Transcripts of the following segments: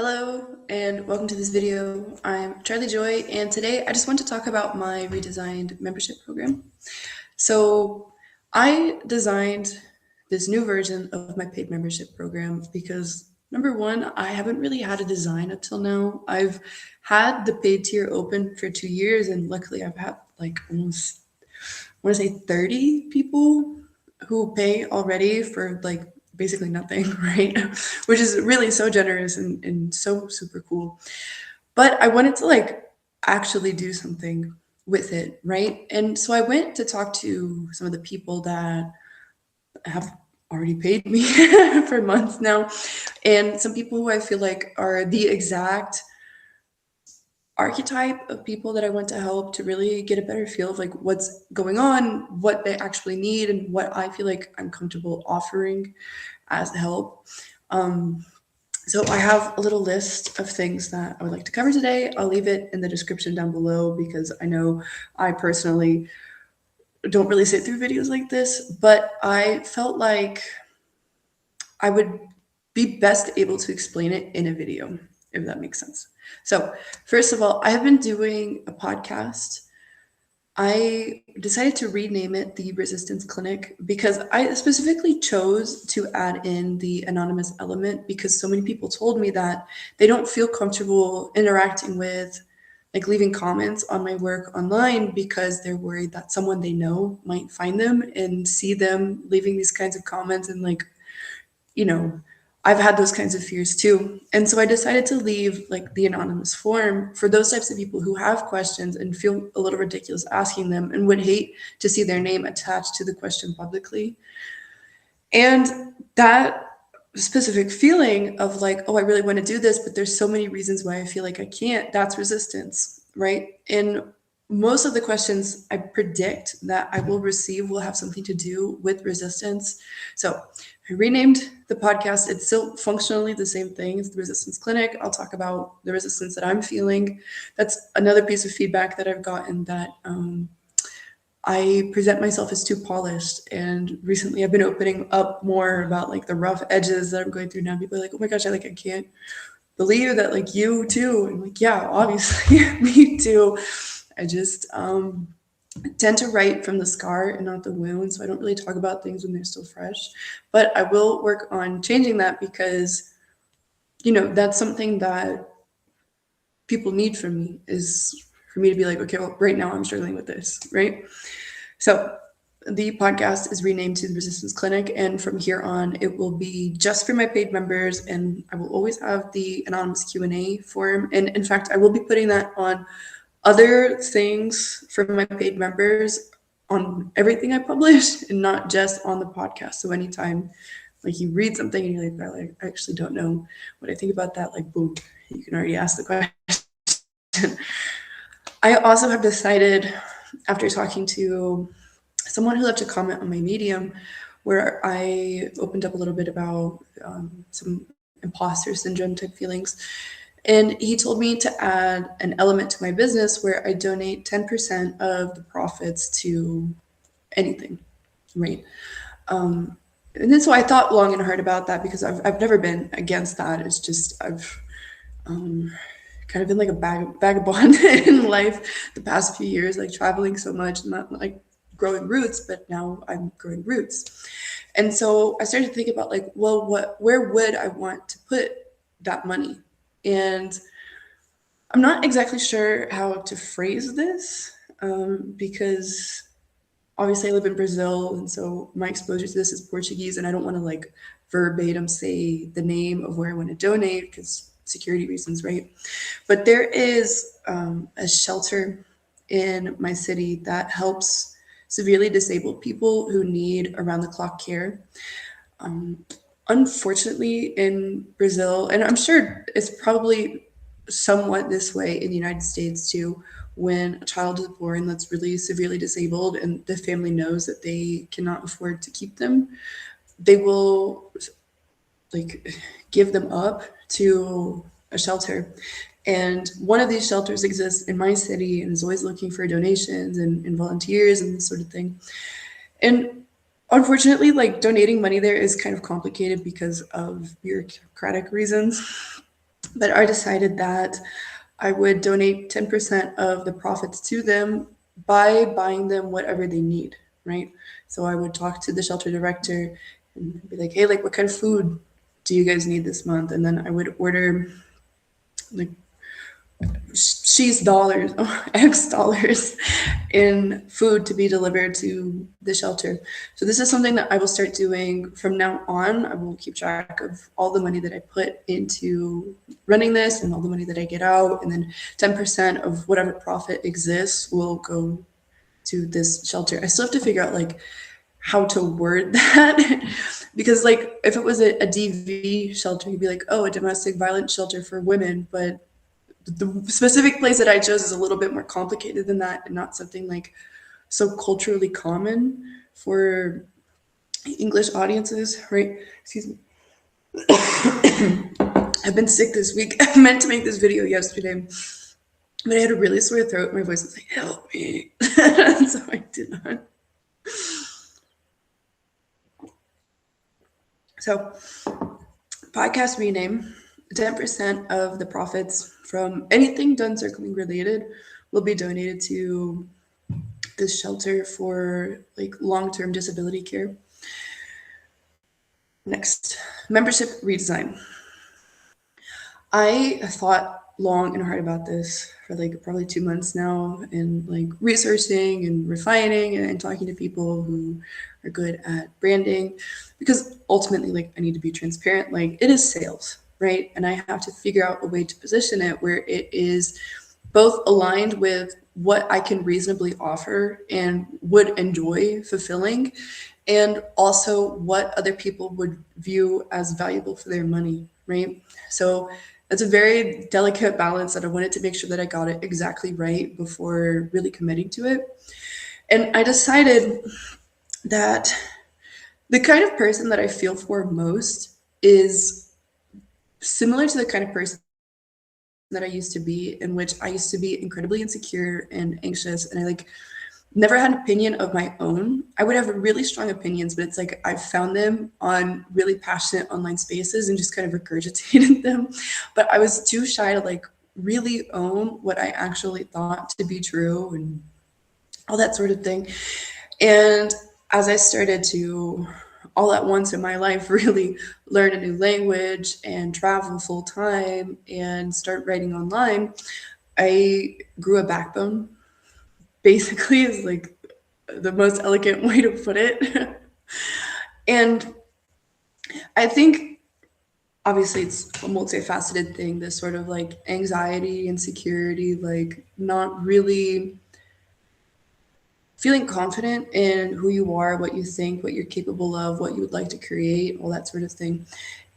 Hello and welcome to this video. I'm Charlie Joy and today I just want to talk about my redesigned membership program. So I designed this new version of my paid membership program because number one, I haven't really had a design until now. I've had the paid tier open for 2 years and luckily I've had like almost, I want to say 30 people who pay already for like basically nothing, right? Which is really so generous and so super cool. But I wanted to like actually do something with it, right? And so I went to talk to some of the people that have already paid me for months now, and some people who I feel like are the exact archetype of people that I want to help to really get a better feel of like what's going on, what they actually need, and what I feel like I'm comfortable offering as help. Um, so I have a little list of things that I would like to cover today. I'll leave it in the description down below because I know I personally don't really sit through videos like this, but I felt like I would be best able to explain it in a video, if that makes sense. So, first of all, I have been doing a podcast. I decided to rename it the Resistance Clinic because I specifically chose to add in the anonymous element because so many people told me that they don't feel comfortable interacting with, like leaving comments on my work online because they're worried that someone they know might find them and see them leaving these kinds of comments and like you know, I've had those kinds of fears too. And so I decided to leave like the anonymous form for those types of people who have questions and feel a little ridiculous asking them and would hate to see their name attached to the question publicly. And that specific feeling of like, oh, I really want to do this, but there's so many reasons why I feel like I can't, that's resistance, right? And most of the questions I predict that I will receive will have something to do with resistance. So I renamed the podcast. It's still functionally the same thing as the Resistance Clinic. I'll talk about the resistance that I'm feeling. That's another piece of feedback that I've gotten that I present myself as too polished. And recently I've been opening up more about like the rough edges that I'm going through now. People are like, oh my gosh, I can't believe that like you too. And I'm like, yeah, obviously me too. I just tend to write from the scar and not the wound. So I don't really talk about things when they're still fresh. But I will work on changing that because, that's something that people need from me is for me to be like, okay, well, right now I'm struggling with this, right? So the podcast is renamed to the Resistance Clinic, and from here on, it will be just for my paid members, and I will always have the anonymous Q&A form. And in fact, I will be putting that on other things for my paid members on everything I publish, and not just on the podcast. So anytime like you read something and you're like, I actually don't know what I think about that, like boom, you can already ask the question. I also have decided after talking to someone who left a comment on my Medium where I opened up a little bit about some imposter syndrome type feelings. And he told me to add an element to my business where I donate 10% of the profits to anything, right? And then so I thought long and hard about that because I've never been against that. It's just I've kind of been like a vagabond in life the past few years, like traveling so much and not like growing roots, but now I'm growing roots. And so I started to think about like, well, where would I want to put that money? And I'm not exactly sure how to phrase this because obviously I live in Brazil, and so my exposure to this is Portuguese, and I don't want to like verbatim say the name of where I want to donate because security reasons, right? But there is a shelter in my city that helps severely disabled people who need around the clock care. Unfortunately, in Brazil, and I'm sure it's probably somewhat this way in the United States too, when a child is born that's really severely disabled and the family knows that they cannot afford to keep them, they will like give them up to a shelter. And one of these shelters exists in my city and is always looking for donations and volunteers and this sort of thing. And unfortunately, like donating money there is kind of complicated because of bureaucratic reasons. But I decided that I would donate 10% of the profits to them by buying them whatever they need, right? So I would talk to the shelter director and be like, hey, like, what kind of food do you guys need this month? And then I would order like she's dollars, X dollars in food to be delivered to the shelter. So this is something that I will start doing from now on. I will keep track of all the money that I put into running this and all the money that I get out. And then 10% of whatever profit exists will go to this shelter. I still have to figure out like how to word that because like if it was a DV shelter, you'd be like, oh, a domestic violence shelter for women, but the specific place that I chose is a little bit more complicated than that and not something like so culturally common for English audiences, right? Excuse me. I've been sick this week. I meant to make this video yesterday, but I had a really sore throat. My voice was like, help me. So I did not. So, podcast rename 10% of the profits from anything done circling related will be donated to this shelter for like long-term disability care. Next, membership redesign. I thought long and hard about this for like probably 2 months now and like researching and refining and talking to people who are good at branding because ultimately like I need to be transparent. Like it is sales, right? And I have to figure out a way to position it where it is both aligned with what I can reasonably offer and would enjoy fulfilling, and also what other people would view as valuable for their money, right? So it's a very delicate balance that I wanted to make sure that I got it exactly right before really committing to it. And I decided that the kind of person that I feel for most is similar to the kind of person that I used to be, in which I used to be incredibly insecure and anxious, and I like never had an opinion of my own. I would have really strong opinions, but it's like I've found them on really passionate online spaces and just kind of regurgitated them. But I was too shy to like really own what I actually thought to be true and all that sort of thing. And as I started to all at once in my life really learn a new language and travel full time and start writing online, I grew a backbone, basically, is like the most elegant way to put it. And I think obviously it's a multifaceted thing, this sort of like anxiety, insecurity, like not really feeling confident in who you are, what you think, what you're capable of, what you would like to create, all that sort of thing.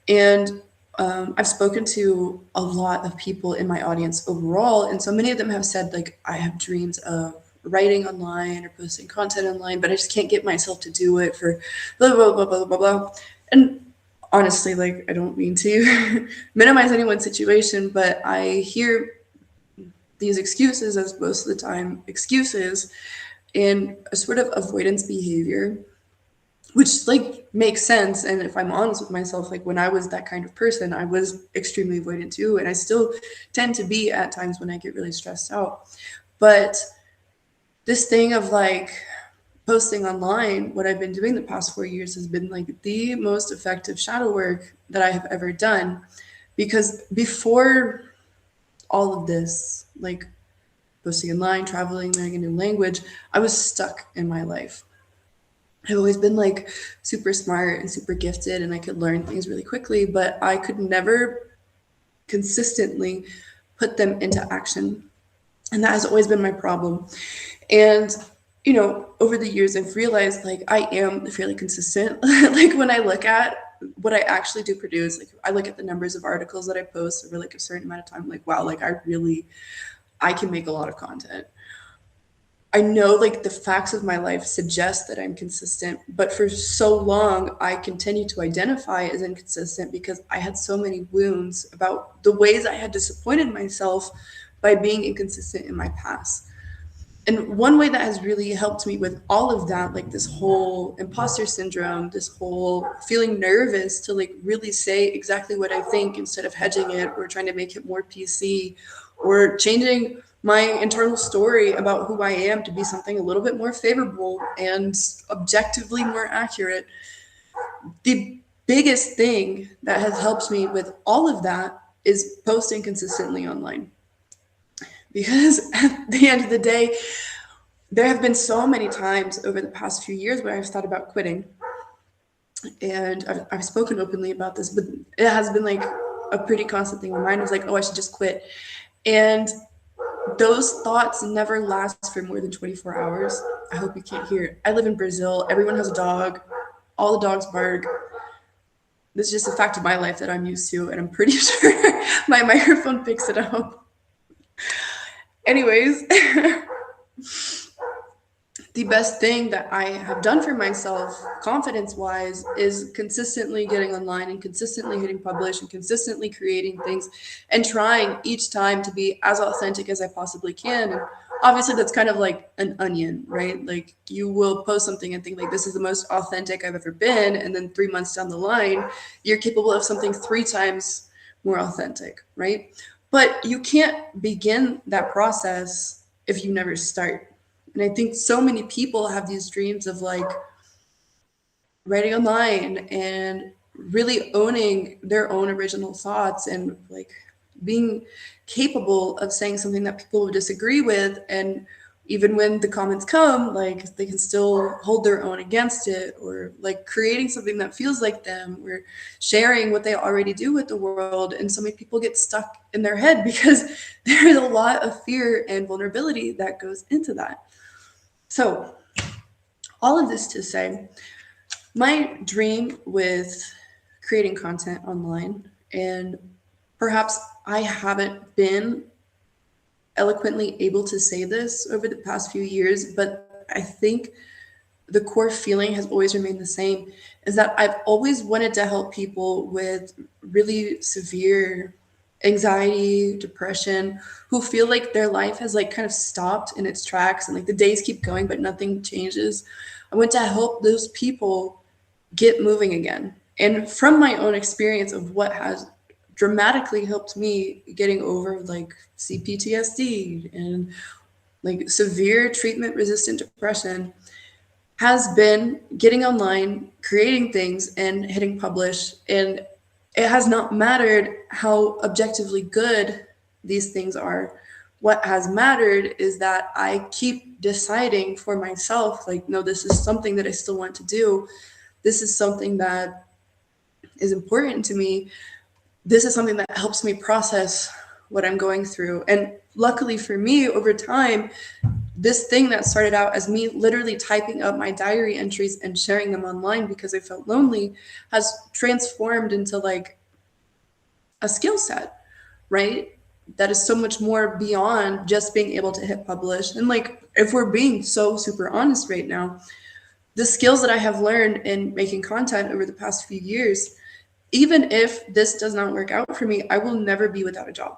And I've spoken to a lot of people in my audience overall, and so many of them have said, like, I have dreams of writing online or posting content online, but I just can't get myself to do it for blah, blah, blah, blah, blah, blah. And honestly, like, I don't mean to minimize anyone's situation, but I hear these excuses as most of the time excuses and a sort of avoidance behavior, which like makes sense. And if I'm honest with myself, like when I was that kind of person, I was extremely avoidant too, and I still tend to be at times when I get really stressed out. But this thing of like posting online, what I've been doing the past 4 years has been like the most effective shadow work that I have ever done, because before all of this, like posting online, traveling, learning a new language, I was stuck in my life. I've always been like super smart and super gifted, and I could learn things really quickly, but I could never consistently put them into action. And that has always been my problem. And, you know, over the years, I've realized like I am fairly consistent. Like when I look at what I actually do produce, like I look at the numbers of articles that I post over like a certain amount of time, like, wow, like I can make a lot of content. I know like the facts of my life suggest that I'm consistent, but for so long I continued to identify as inconsistent because I had so many wounds about the ways I had disappointed myself by being inconsistent in my past. And one way that has really helped me with all of that, like this whole imposter syndrome, this whole feeling nervous to like really say exactly what I think instead of hedging it or trying to make it more PC or changing my internal story about who I am to be something a little bit more favorable and objectively more accurate. The biggest thing that has helped me with all of that is posting consistently online. Because at the end of the day, there have been so many times over the past few years where I've thought about quitting. And I've spoken openly about this, but it has been like a pretty constant thing. My mind was like, oh, I should just quit. And those thoughts never last for more than 24 hours. I hope you can't hear it. I live in Brazil. Everyone has a dog. All the dogs bark. This is just a fact of my life that I'm used to, and I'm pretty sure my microphone picks it up. Anyways, the best thing that I have done for myself, confidence wise, is consistently getting online and consistently hitting publish and consistently creating things and trying each time to be as authentic as I possibly can. And obviously, that's kind of like an onion, right? Like you will post something and think, like, this is the most authentic I've ever been. And then 3 months down the line, you're capable of something 3 times more authentic, right? But you can't begin that process if you never start. And I think so many people have these dreams of like writing online and really owning their own original thoughts and like being capable of saying something that people would disagree with. And even when the comments come, like they can still hold their own against it, or like creating something that feels like them, or sharing what they already do with the world. And so many people get stuck in their head because there's a lot of fear and vulnerability that goes into that. So, all of this to say, my dream with creating content online, and perhaps I haven't been eloquently able to say this over the past few years, but I think the core feeling has always remained the same, is that I've always wanted to help people with really severe anxiety, depression, who feel like their life has like kind of stopped in its tracks and like the days keep going but nothing changes. I want to help those people get moving again. And from my own experience of what has dramatically helped me getting over like CPTSD and like severe treatment resistant depression has been getting online, creating things, and hitting publish. And it has not mattered how objectively good these things are. What has mattered is that I keep deciding for myself, like, no, this is something that I still want to do. This is something that is important to me. This is something that helps me process what I'm going through. And luckily for me, over time, this thing that started out as me literally typing up my diary entries and sharing them online because I felt lonely has transformed into like a skill set, right? That is so much more beyond just being able to hit publish. And like, if we're being so super honest right now, the skills that I have learned in making content over the past few years, even if this does not work out for me, I will never be without a job,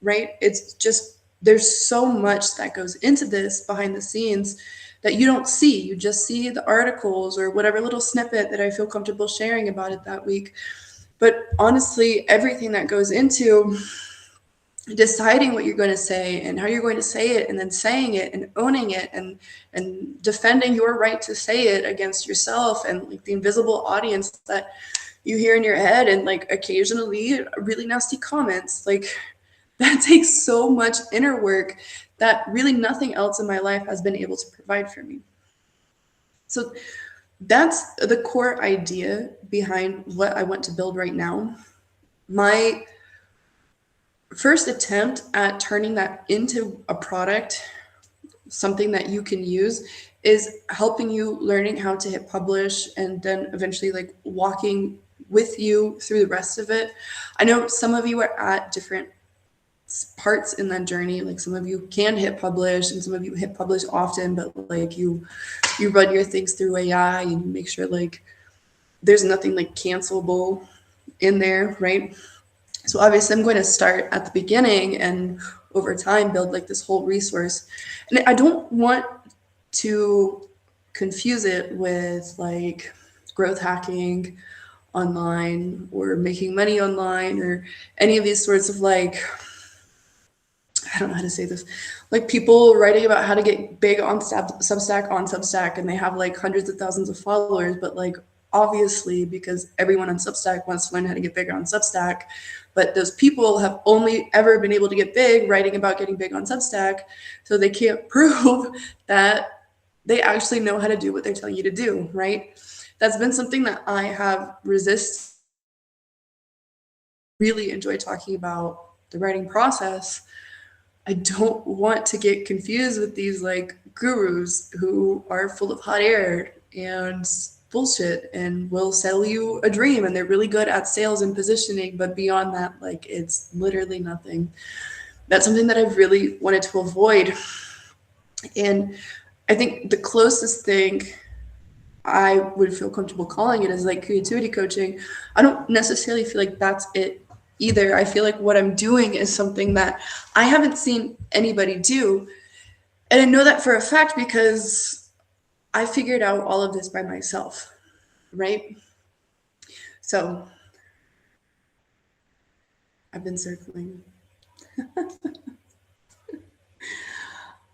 right? It's just, there's so much that goes into this behind the scenes that you don't see. You just see the articles or whatever little snippet that I feel comfortable sharing about it that week. But honestly, everything that goes into deciding what you're going to say and how you're going to say it, and then saying it and owning it, and defending your right to say it against yourself and like the invisible audience that you hear in your head, and like occasionally really nasty comments, like that takes so much inner work that really nothing else in my life has been able to provide for me. So that's the core idea behind what I want to build right now. My first attempt at turning that into a product, something that you can use, is helping you learning how to hit publish, and then eventually like walking with you through the rest of it. I know some of you are at different parts in that journey. Like some of you can hit publish and some of you hit publish often, but like you run your things through AI and you make sure like there's nothing like cancelable in there, right? So obviously I'm going to start at the beginning and over time build like this whole resource. And I don't want to confuse it with like growth hacking online or making money online or any of these sorts of like, I don't know how to say this, like people writing about how to get big on Substack, and they have like hundreds of thousands of followers, but like obviously because everyone on Substack wants to learn how to get bigger on Substack, but those people have only ever been able to get big writing about getting big on Substack, so they can't prove that they actually know how to do what they're telling you to do, right? That's been something that I have resisted. Really enjoy talking about the writing process. I don't want to get confused with these like gurus who are full of hot air and bullshit and will sell you a dream, and they're really good at sales and positioning, but beyond that, like it's literally nothing. That's something that I've really wanted to avoid. And I think the closest thing I would feel comfortable calling it is like creativity coaching. I don't necessarily feel like that's it either. I feel like what I'm doing is something that I haven't seen anybody do. And I know that for a fact because I figured out all of this by myself, right? So I've been circling.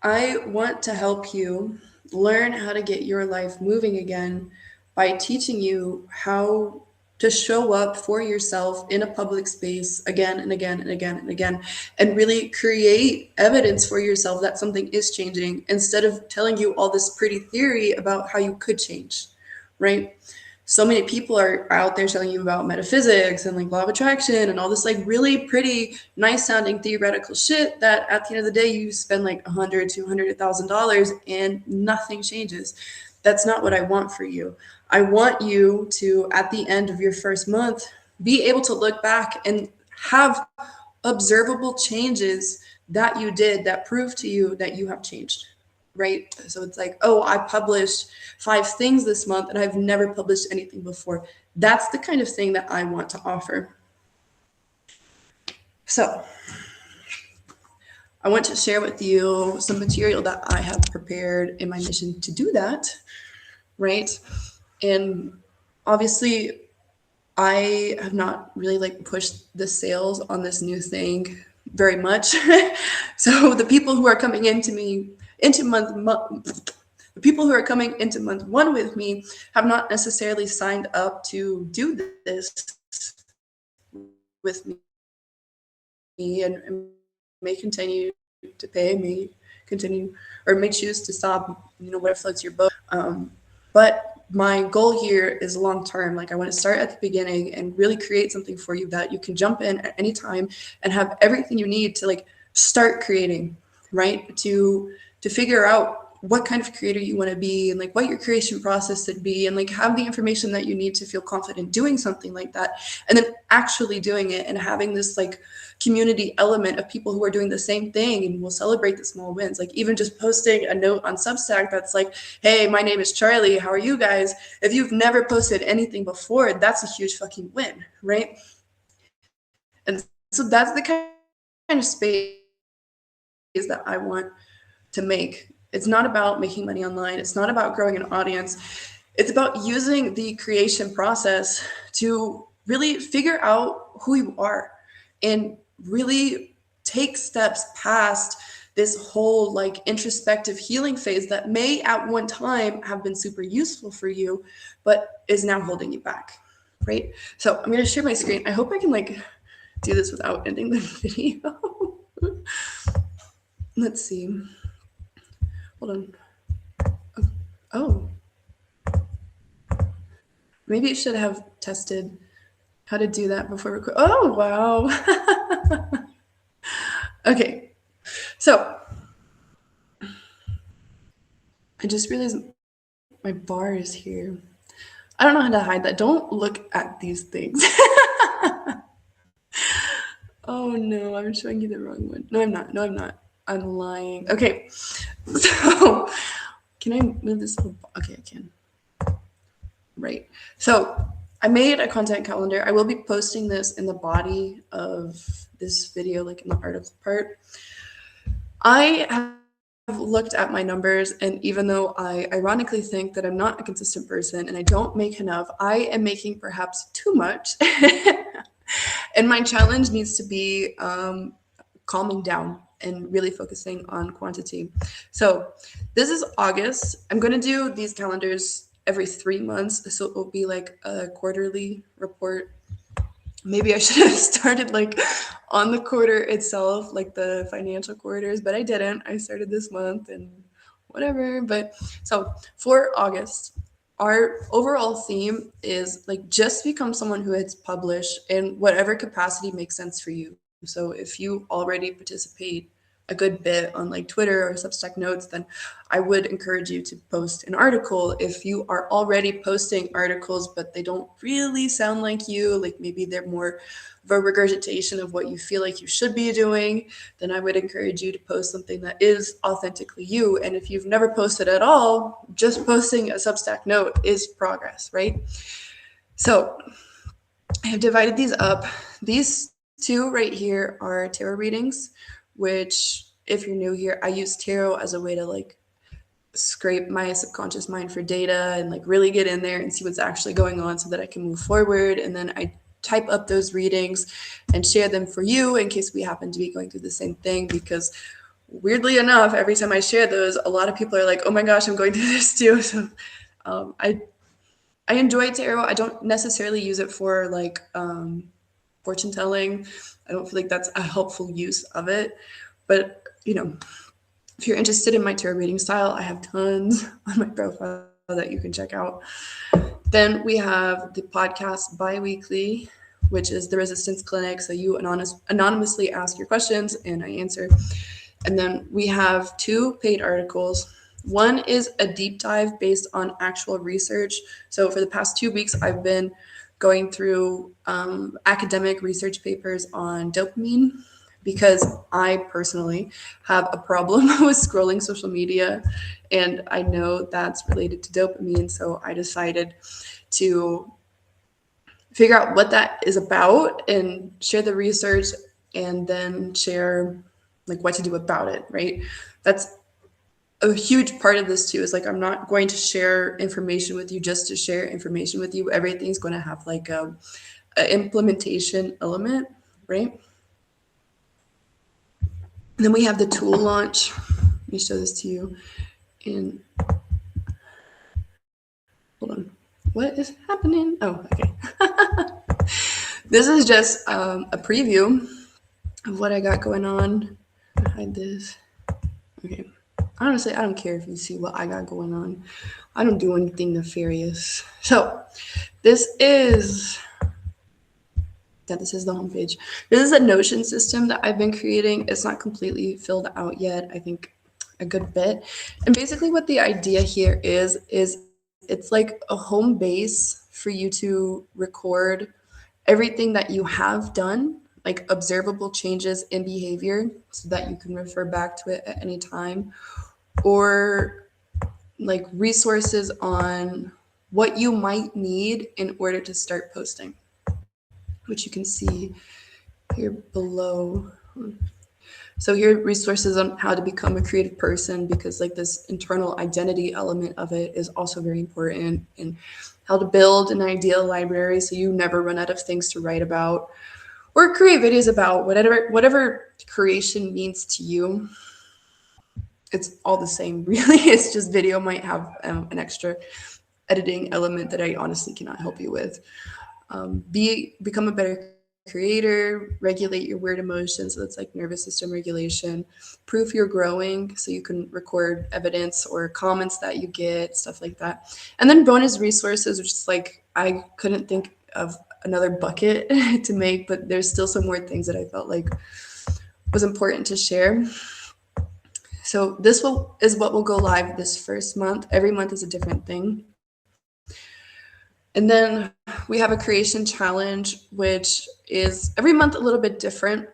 I want to help you learn how to get your life moving again by teaching you how to show up for yourself in a public space again and again and again and again, and really create evidence for yourself that something is changing instead of telling you all this pretty theory about how you could change, right? So many people are out there telling you about metaphysics and like law of attraction and all this like really pretty nice sounding theoretical shit that at the end of the day you spend like $100, $200, $1,000 and nothing changes. That's not what I want for you. I want you to, at the end of your first month, be able to look back and have observable changes that you did that prove to you that you have changed, right? So it's like, oh, I published 5 things this month and I've never published anything before. That's the kind of thing that I want to offer. So I want to share with you some material that I have prepared in my mission to do that, right? And obviously I have not really like pushed the sales on this new thing very much. So the people who are coming into month 1 with me have not necessarily signed up to do this with me and may continue to pay, may continue or may choose to stop, whatever floats your boat. But my goal here is long term. Like I want to start at the beginning and really create something for you that you can jump in at any time and have everything you need to like start creating, right? To figure out what kind of creator you want to be and like what your creation process should be, and like have the information that you need to feel confident doing something like that, and then actually doing it and having this like community element of people who are doing the same thing, and we'll celebrate the small wins. Like even just posting a note on Substack that's like, hey, my name is Charlie, how are you guys? If you've never posted anything before, that's a huge fucking win, right? And so that's the kind of space that I want to make. It's not about making money online. It's not about growing an audience. It's about using the creation process to really figure out who you are and really take steps past this whole like introspective healing phase that may at one time have been super useful for you, but is now holding you back, right? So I'm going to share my screen. I hope I can like do this without ending the video. Let's see. Hold on. Oh. Maybe I should have tested how to do that before record. Oh, wow. Okay. So I just realized my bar is here. I don't know how to hide that. Don't look at these things. Oh no, I'm showing you the wrong one. No, I'm not. I'm lying. Okay. So can I move this? Okay, I can. Right. So I made a content calendar. I will be posting this in the body of this video, like in the article part. I have looked at my numbers, and even though I ironically think that I'm not a consistent person and I don't make enough, I am making perhaps too much. And my challenge needs to be calming down and really focusing on quantity. So this is August. I'm going to do these calendars every 3 months. So it will be like a quarterly report. Maybe I should have started like on the quarter itself, like the financial quarters, but I didn't. I started this month and whatever. But so for August, our overall theme is like just become someone who hits publish in whatever capacity makes sense for you. So if you already participate a good bit on like Twitter or Substack Notes, then I would encourage you to post an article. If you are already posting articles, but they don't really sound like you, like maybe they're more of a regurgitation of what you feel like you should be doing, then I would encourage you to post something that is authentically you. And if you've never posted at all, just posting a Substack note is progress, right? So I have divided these up. These two right here are tarot readings, which if you're new here, I use tarot as a way to like scrape my subconscious mind for data and like really get in there and see what's actually going on so that I can move forward. And then I type up those readings and share them for you in case we happen to be going through the same thing, because weirdly enough, every time I share those, a lot of people are like, oh my gosh, I'm going through this too. So I enjoy tarot. I don't necessarily use it for like fortune telling. I don't feel like that's a helpful use of it. But, you know, if you're interested in my tarot reading style, I have tons on my profile that you can check out. Then we have the podcast bi-weekly, which is the Resistance Clinic. So you anonymously ask your questions and I answer. And then we have 2 paid articles. One is a deep dive based on actual research. So for the past 2 weeks, I've been going through academic research papers on dopamine, because I personally have a problem with scrolling social media, and I know that's related to dopamine. So I decided to figure out what that is about and share the research, and then share like what to do about it, right? That's a huge part of this too, is like I'm not going to share information with you just to share information with you. Everything's going to have like a implementation element, right? And then we have the tool launch. Let me show this to you. And hold on, what is happening? Oh, okay. This is just a preview of what I got going on. Hide this. Okay. Honestly, I don't care if you see what I got going on. I don't do anything nefarious. So this is the homepage. This is a Notion system that I've been creating. It's not completely filled out yet. I think a good bit. And basically what the idea here is it's like a home base for you to record everything that you have done, like observable changes in behavior, so that you can refer back to it at any time, or like resources on what you might need in order to start posting, which you can see here below. So here are resources on how to become a creative person, because like this internal identity element of it is also very important, and how to build an ideal library so you never run out of things to write about or create videos about. Whatever creation means to you, it's all the same, really. It's just video might have an extra editing element that I honestly cannot help you with. Become a better creator, regulate your weird emotions. So that's like nervous system regulation. Proof you're growing, so you can record evidence or comments that you get, stuff like that. And then bonus resources, which is like, I couldn't think of another bucket to make, but there's still some more things that I felt like was important to share. So this is what will go live this first month. Every month is a different thing. And then we have a creation challenge, which is every month a little bit different.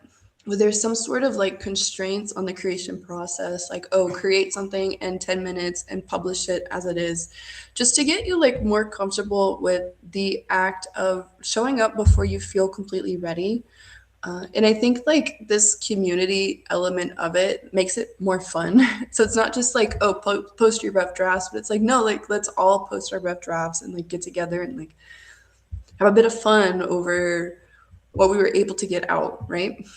But there's some sort of like constraints on the creation process, like, oh, create something in 10 minutes and publish it as it is, just to get you like more comfortable with the act of showing up before you feel completely ready. And I think like this community element of it makes it more fun. So it's not just like, oh, post your rough drafts, but it's like, no, like let's all post our rough drafts and like get together and like have a bit of fun over what we were able to get out, right?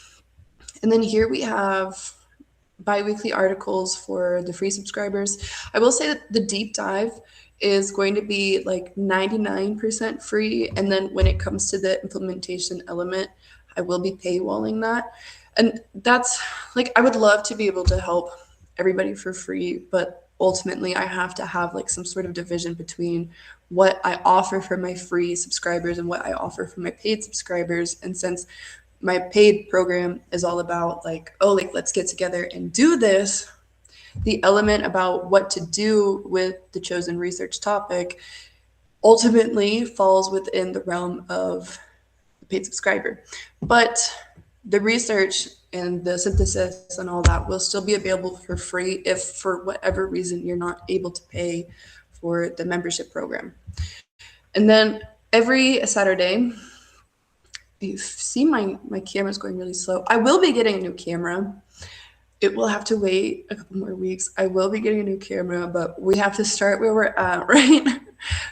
And then here we have bi-weekly articles for the free subscribers. I will say that the deep dive is going to be like 99% free. And then when it comes to the implementation element, I will be paywalling that. And that's like, I would love to be able to help everybody for free, but ultimately I have to have like some sort of division between what I offer for my free subscribers and what I offer for my paid subscribers. And since my paid program is all about like, oh, like let's get together and do this, the element about what to do with the chosen research topic ultimately falls within the realm of the paid subscriber. But the research and the synthesis and all that will still be available for free if for whatever reason you're not able to pay for the membership program. And then every Saturday, you see my camera's going really slow. I will be getting a new camera. It will have to wait a couple more weeks. I will be getting a new camera, but we have to start where we're at, right?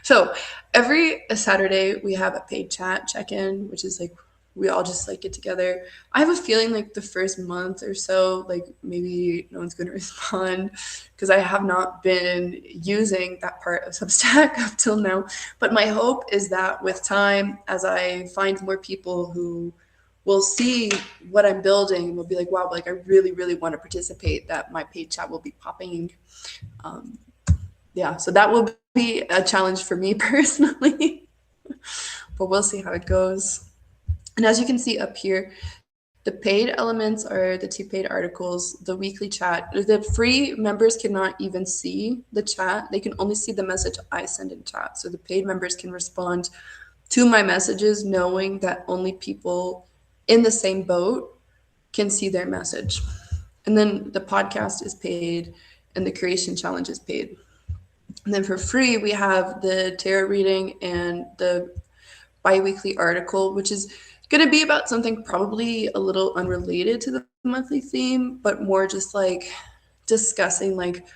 So every Saturday we have a paid chat check-in, which is like we all just like get together. I have a feeling like the first month or so, like maybe no one's going to respond because I have not been using that part of Substack up till now. But my hope is that with time, as I find more people who will see what I'm building, will be like, wow, like I really, really want to participate, that my paid chat will be popping. Yeah, so that will be a challenge for me personally, but we'll see how it goes. And as you can see up here, the paid elements are the 2 paid articles, the weekly chat. The free members cannot even see the chat. They can only see the message I send in chat. So the paid members can respond to my messages knowing that only people in the same boat can see their message. And then the podcast is paid and the creation challenge is paid. And then for free, we have the tarot reading and the bi-weekly article, which is going to be about something probably a little unrelated to the monthly theme, but more just like discussing like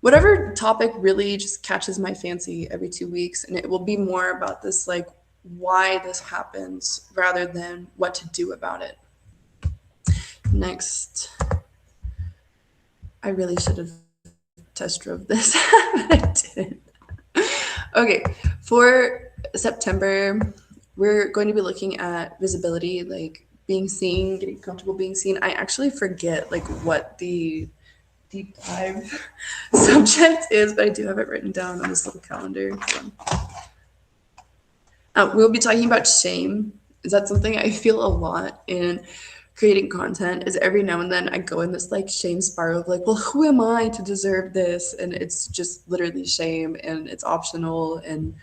whatever topic really just catches my fancy every 2 weeks. And it will be more about this, like why this happens rather than what to do about it. Next, I really should have test drove this, but I didn't. Okay, for September, we're going to be looking at visibility, like being seen, getting comfortable being seen. I actually forget like what the deep dive subject is, but I do have it written down on this little calendar. So. We'll be talking about shame. Is that something I feel a lot in creating content? Is every now and then I go in this like shame spiral of like, well, who am I to deserve this? And it's just literally shame and it's optional and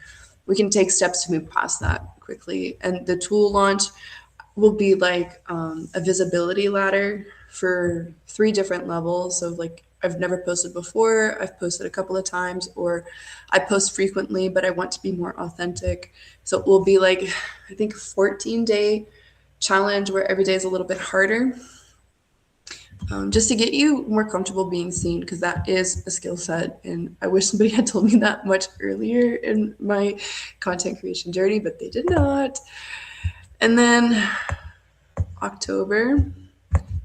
we can take steps to move past that quickly. And the tool launch will be like a visibility ladder for 3 different levels. So like I've never posted before, I've posted a couple of times, or I post frequently, but I want to be more authentic. So it will be like, I think 14-day challenge where every day is a little bit harder. Just to get you more comfortable being seen, because that is a skill set. And I wish somebody had told me that much earlier in my content creation journey, but they did not. And then October,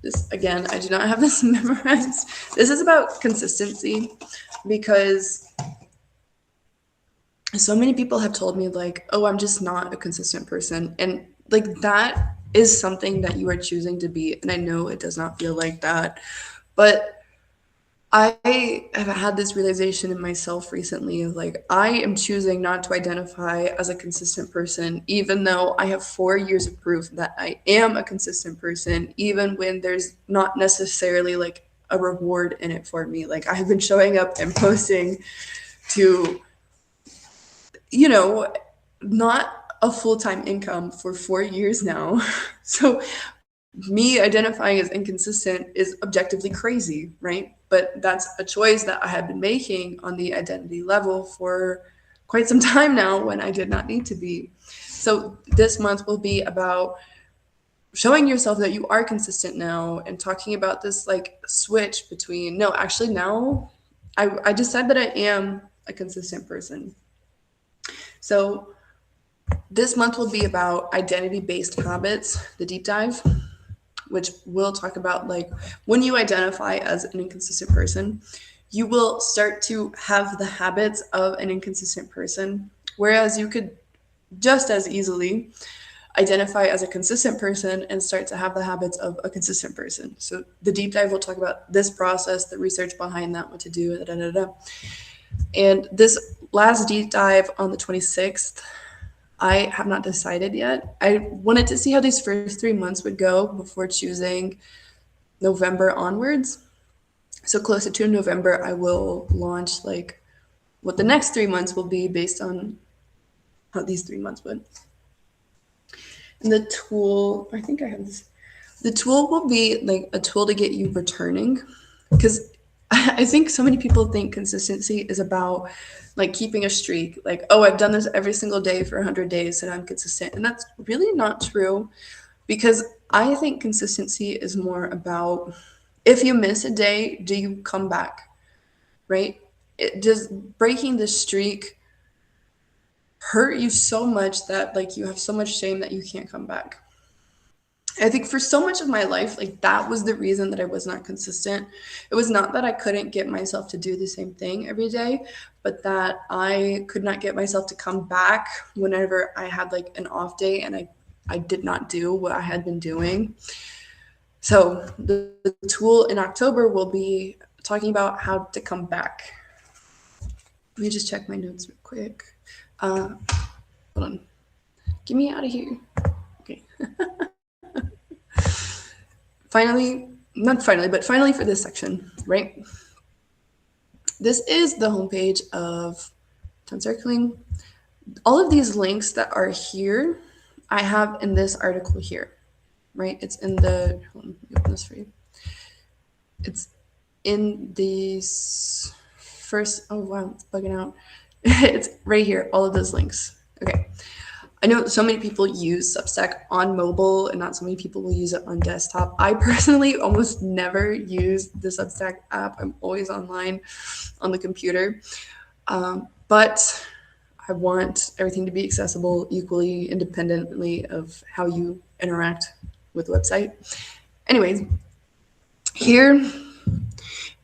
this again, I do not have this memorized. This is about consistency because so many people have told me like, oh, I'm just not a consistent person. And like that is something that you are choosing to be. And I know it does not feel like that, but I have had this realization in myself recently of like, I am choosing not to identify as a consistent person, even though I have 4 years of proof that I am a consistent person, even when there's not necessarily like a reward in it for me. Like I've been showing up and posting to, you know, not a full-time income for 4 years now. So me identifying as inconsistent is objectively crazy, right? But that's a choice that I have been making on the identity level for quite some time now when I did not need to be. So this month will be about showing yourself that you are consistent now and talking about this like switch between no, actually now I decide that I am a consistent person. So this month will be about identity based habits, the deep dive, which will talk about like when you identify as an inconsistent person, you will start to have the habits of an inconsistent person, whereas you could just as easily identify as a consistent person and start to have the habits of a consistent person. So the deep dive will talk about this process, the research behind that, what to do, da, da, da, da. And this last deep dive on the 26th, I have not decided yet. I wanted to see how these first 3 months would go before choosing November onwards. So closer to November, I will launch like what the next 3 months will be based on how these 3 months would. And the tool, I think I have this. The tool will be like a tool to get you returning, because I think so many people think consistency is about like keeping a streak. Like, oh, I've done this every single day for 100 days and I'm consistent. And that's really not true, because I think consistency is more about if you miss a day, do you come back, right? Does breaking the streak hurt you so much that like you have so much shame that you can't come back? I think for so much of my life, like that was the reason that I was not consistent. It was not that I couldn't get myself to do the same thing every day, but that I could not get myself to come back whenever I had like an off day and I did not do what I had been doing. So the tool in October will be talking about how to come back. Let me just check my notes real quick. Hold on. Get me out of here. Okay. Finally for this section, right? This is the homepage of Done Circling. All of these links that are here, I have in this article here, right? It's in the, hold on, let me open this for you. It's in these first, oh wow, it's bugging out. It's right here, all of those links. Okay. I know so many people use Substack on mobile and not so many people will use it on desktop. I personally almost never use the Substack app. I'm always online on the computer. But I want everything to be accessible equally, independently of how you interact with the website. Anyways, here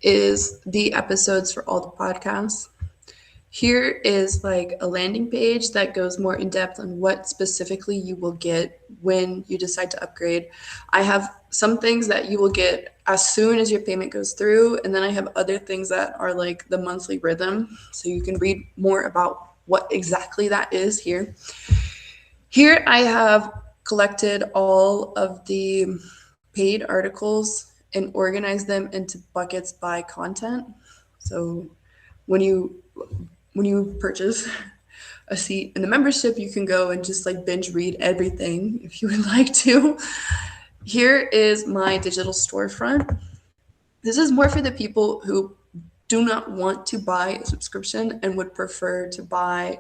is the episodes for all the podcasts. Here is like a landing page that goes more in depth on what specifically you will get when you decide to upgrade. I have some things that you will get as soon as your payment goes through, and then I have other things that are like the monthly rhythm. So you can read more about what exactly that is here. Here I have collected all of the paid articles and organized them into buckets by content. So when you purchase a seat in the membership, you can go and just like binge read everything if you would like to. Here is my digital storefront. This is more for the people who do not want to buy a subscription and would prefer to buy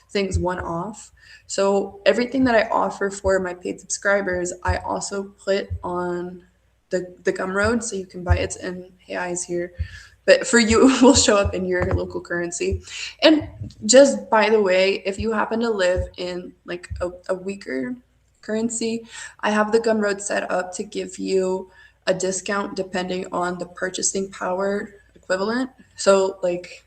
things one-off. So everything that I offer for my paid subscribers, I also put on the Gumroad, so you can buy it in Eyes here. But for you, it will show up in your local currency. And just by the way, if you happen to live in like a weaker currency, I have the Gumroad set up to give you a discount depending on the purchasing power equivalent. So like,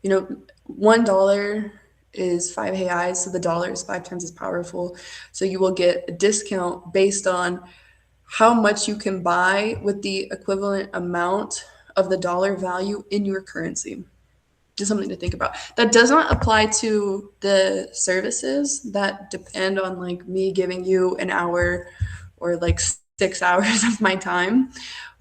you know, $1 is 5 reais, so the dollar is 5 times as powerful. So you will get a discount based on how much you can buy with the equivalent amount of the dollar value in your currency. Just something to think about. That does not apply to the services that depend on like me giving you an hour or like 6 hours of my time.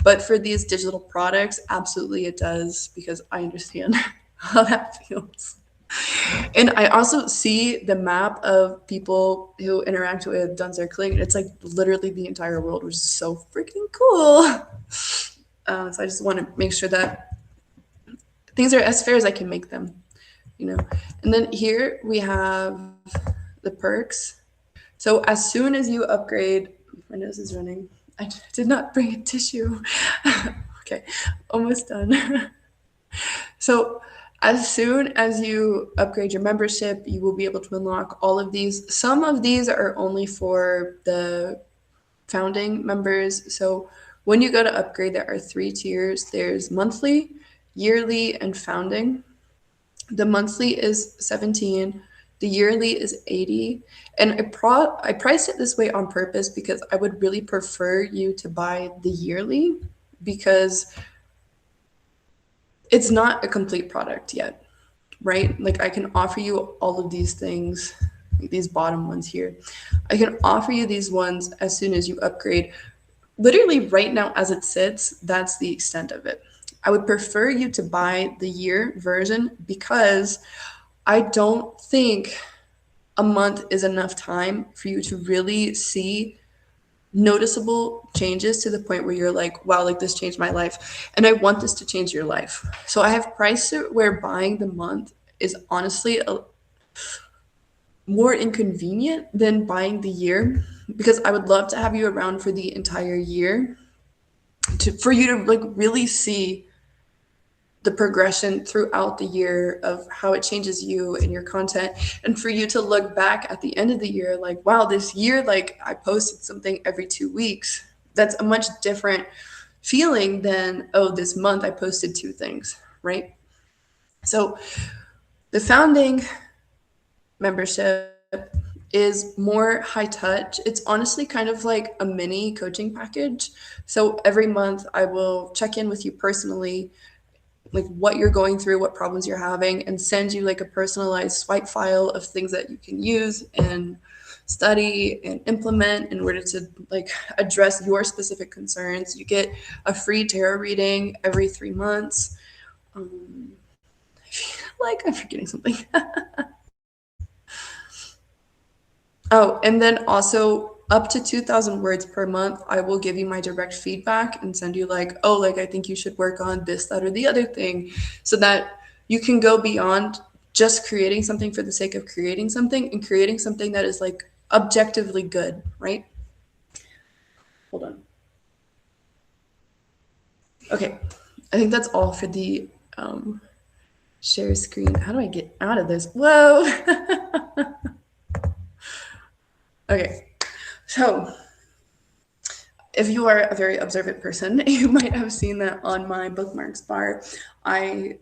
But for these digital products, absolutely it does, because I understand how that feels. And I also see the map of people who interact with Done Circling. It's like literally the entire world, which is so freaking cool. So I just want to make sure that things are as fair as I can make them, you know. And then here we have the perks. So as soon as you upgrade, my nose is running. I did not bring a tissue. Okay, almost done. So as soon as you upgrade your membership, you will be able to unlock all of these. Some of these are only for the founding members. So when you go to upgrade, there are 3 tiers. There's monthly, yearly, and founding. The monthly is 17, the yearly is 80. And I priced it this way on purpose because I would really prefer you to buy the yearly because it's not a complete product yet, right? Like I can offer you all of these things, these bottom ones here. I can offer you these ones as soon as you upgrade. Literally right now as it sits, that's the extent of it. I would prefer you to buy the year version because I don't think a month is enough time for you to really see noticeable changes to the point where you're like, wow, like this changed my life. And I want this to change your life. So I have priced it where buying the month is honestly more inconvenient than buying the year because I would love to have you around for the entire year for you to like really see the progression throughout the year of how it changes you and your content, and for you to look back at the end of the year like, wow, this year, like I posted something every 2 weeks. That's a much different feeling than, oh, this month I posted 2 things, right? So the founding membership is more high touch. It's honestly kind of like a mini coaching package. So every month I will check in with you personally, like what you're going through, what problems you're having, and send you like a personalized swipe file of things that you can use and study and implement in order to like address your specific concerns. You get a free tarot reading every 3 months. I feel like I'm forgetting something. Oh, and then also up to 2,000 words per month, I will give you my direct feedback and send you like, oh, like I think you should work on this, that, or the other thing, so that you can go beyond just creating something for the sake of creating something and creating something that is like objectively good, right? Hold on. Okay, I think that's all for the share screen. How do I get out of this? Whoa. Okay, so if you are a very observant person, you might have seen that on my bookmarks bar. I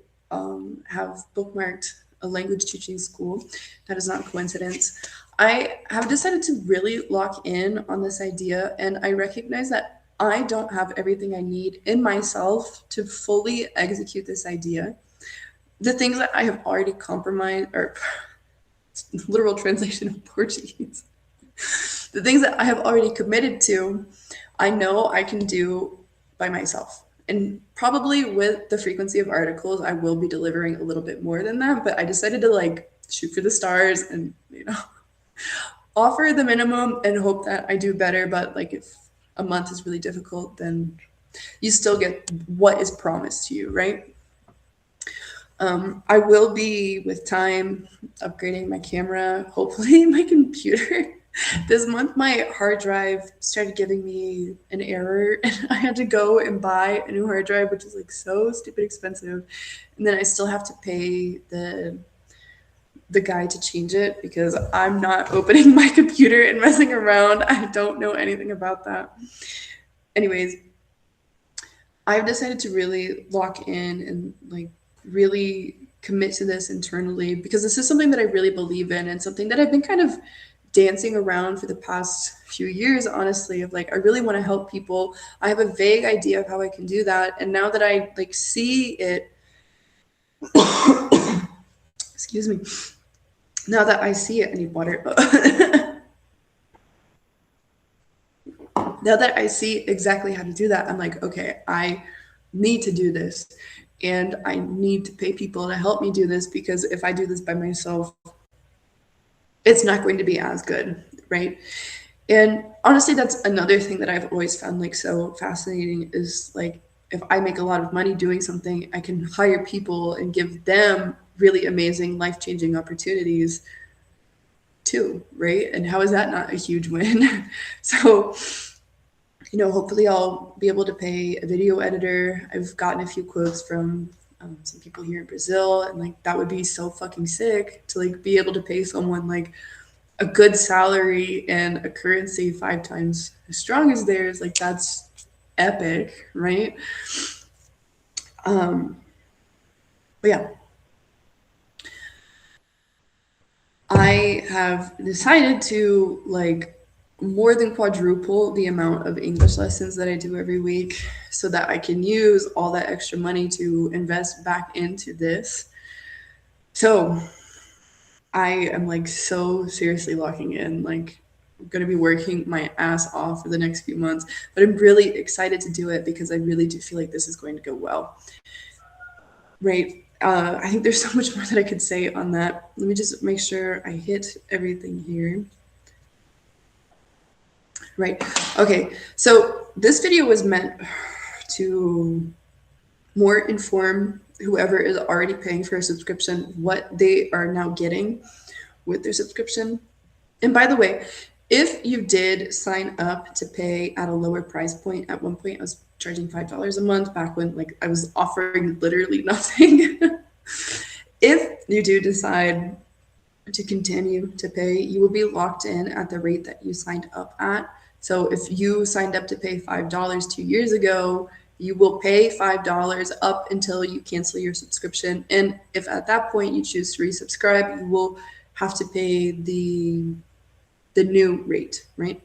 have bookmarked a language teaching school. That is not a coincidence. I have decided to really lock in on this idea, and I recognize that I don't have everything I need in myself to fully execute this idea. The things that I have already compromised, or literal translation of Portuguese, the things that I have already committed to, I know I can do by myself. And probably with the frequency of articles, I will be delivering a little bit more than that. But I decided to like shoot for the stars and, offer the minimum and hope that I do better. But like if a month is really difficult, then you still get what is promised to you, right? I will be, with time, upgrading my camera, hopefully my computer. This month, my hard drive started giving me an error, and I had to go and buy a new hard drive, which is like so stupid expensive. And then I still have to pay the guy to change it because I'm not opening my computer and messing around. I don't know anything about that. Anyways, I've decided to really lock in and like really commit to this internally because this is something that I really believe in and something that I've been kind of dancing around for the past few years, honestly, of like I really want to help people. I have a vague idea of how I can do that, and now that I like see it excuse me, now that I see it, I need water. Now that I see exactly how to do that, I'm like, okay, I need to do this, and I need to pay people to help me do this because if I do this by myself, it's not going to be as good, right? And honestly, that's another thing that I've always found like so fascinating is like if I make a lot of money doing something, I can hire people and give them really amazing life-changing opportunities too, right? And how is that not a huge win? So, hopefully I'll be able to pay a video editor. I've gotten a few quotes from some people here in Brazil, and like that would be so fucking sick to like be able to pay someone like a good salary and a currency 5 times as strong as theirs. Like that's epic, right? But yeah, I have decided to like more than quadruple the amount of English lessons that I do every week so that I can use all that extra money to invest back into this. So I am like so seriously locking in. Like I'm gonna be working my ass off for the next few months, but I'm really excited to do it because I really do feel like this is going to go well. Right. I think there's so much more that I could say on that. Let me just make sure I hit everything here. Right. Okay. So this video was meant to more inform whoever is already paying for a subscription what they are now getting with their subscription. And by the way, if you did sign up to pay at a lower price point, at one point I was charging $5 a month back when like I was offering literally nothing. If you do decide to continue to pay, you will be locked in at the rate that you signed up at. So if you signed up to pay $5 2 years ago, you will pay $5 up until you cancel your subscription. And if at that point you choose to resubscribe, you will have to pay the new rate, right?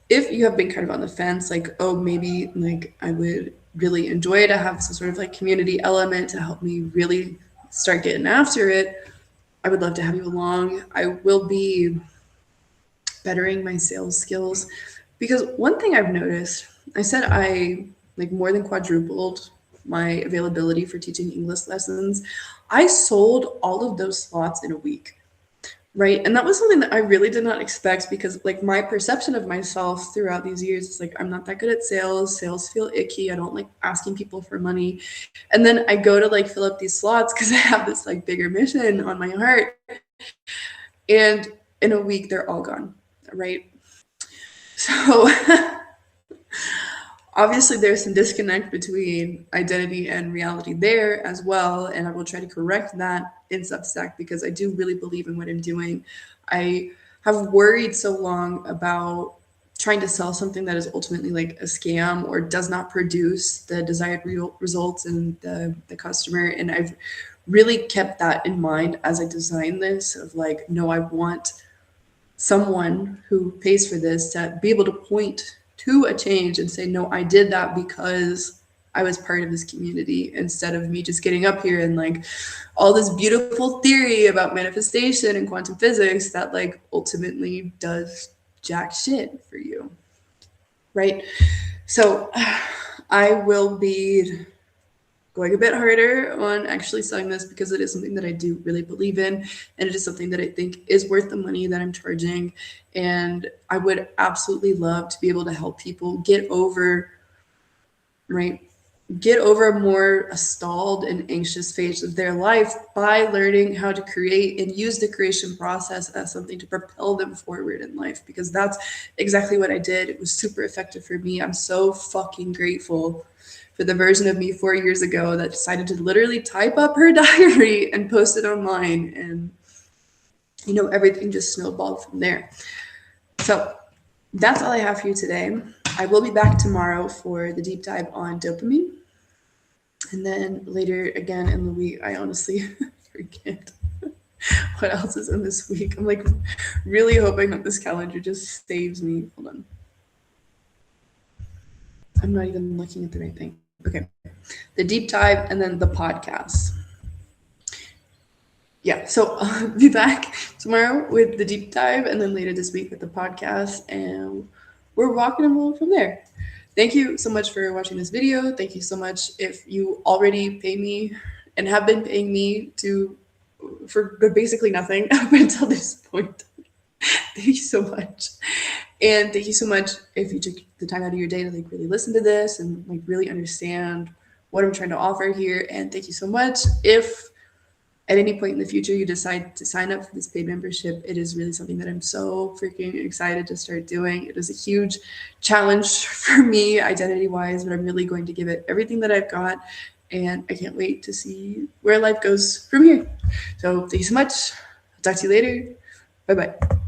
If you have been kind of on the fence, like, oh, maybe like I would really enjoy to have some sort of like community element to help me really start getting after it, I would love to have you along. I will be bettering my sales skills because one thing I've noticed, I said I like more than quadrupled my availability for teaching English lessons. I sold all of those slots in a week. Right. And that was something that I really did not expect because like my perception of myself throughout these years is like, I'm not that good at sales. Sales feel icky. I don't like asking people for money. And then I go to like fill up these slots because I have this like bigger mission on my heart. And in a week, they're all gone. Right. So obviously there's some disconnect between identity and reality there as well. And I will try to correct that in Substack because I do really believe in what I'm doing. I have worried so long about trying to sell something that is ultimately like a scam or does not produce the desired results in the customer. And I've really kept that in mind as I designed this of like, no, I want someone who pays for this to be able to point to a change and say, no, I did that because I was part of this community instead of me just getting up here and like all this beautiful theory about manifestation and quantum physics that like ultimately does jack shit for you. Right. So I will be going a bit harder on actually selling this because it is something that I do really believe in. And it is something that I think is worth the money that I'm charging. And I would absolutely love to be able to help people get over, right? Get over a more stalled and anxious phase of their life by learning how to create and use the creation process as something to propel them forward in life, because that's exactly what I did. It was super effective for me. I'm so fucking grateful for the version of me 4 years ago that decided to literally type up her diary and post it online. And, everything just snowballed from there. So that's all I have for you today. I will be back tomorrow for the deep dive on dopamine. And then later again in the week, I honestly forget what else is in this week. I'm like really hoping that this calendar just saves me. Hold on. I'm not even looking at the right thing. Okay. The deep dive and then the podcast. Yeah, so I'll be back tomorrow with the deep dive and then later this week with the podcast, and we're rocking and rolling from there. Thank you so much for watching this video. Thank you so much if you already pay me and have been paying me for basically nothing up until this point. Thank you so much. And thank you so much if you took the time out of your day to like really listen to this and like really understand what I'm trying to offer here. And thank you so much if at any point in the future you decide to sign up for this paid membership, it is really something that I'm so freaking excited to start doing. It was a huge challenge for me identity wise, but I'm really going to give it everything that I've got. And I can't wait to see where life goes from here. So thank you so much. I'll talk to you later. Bye bye.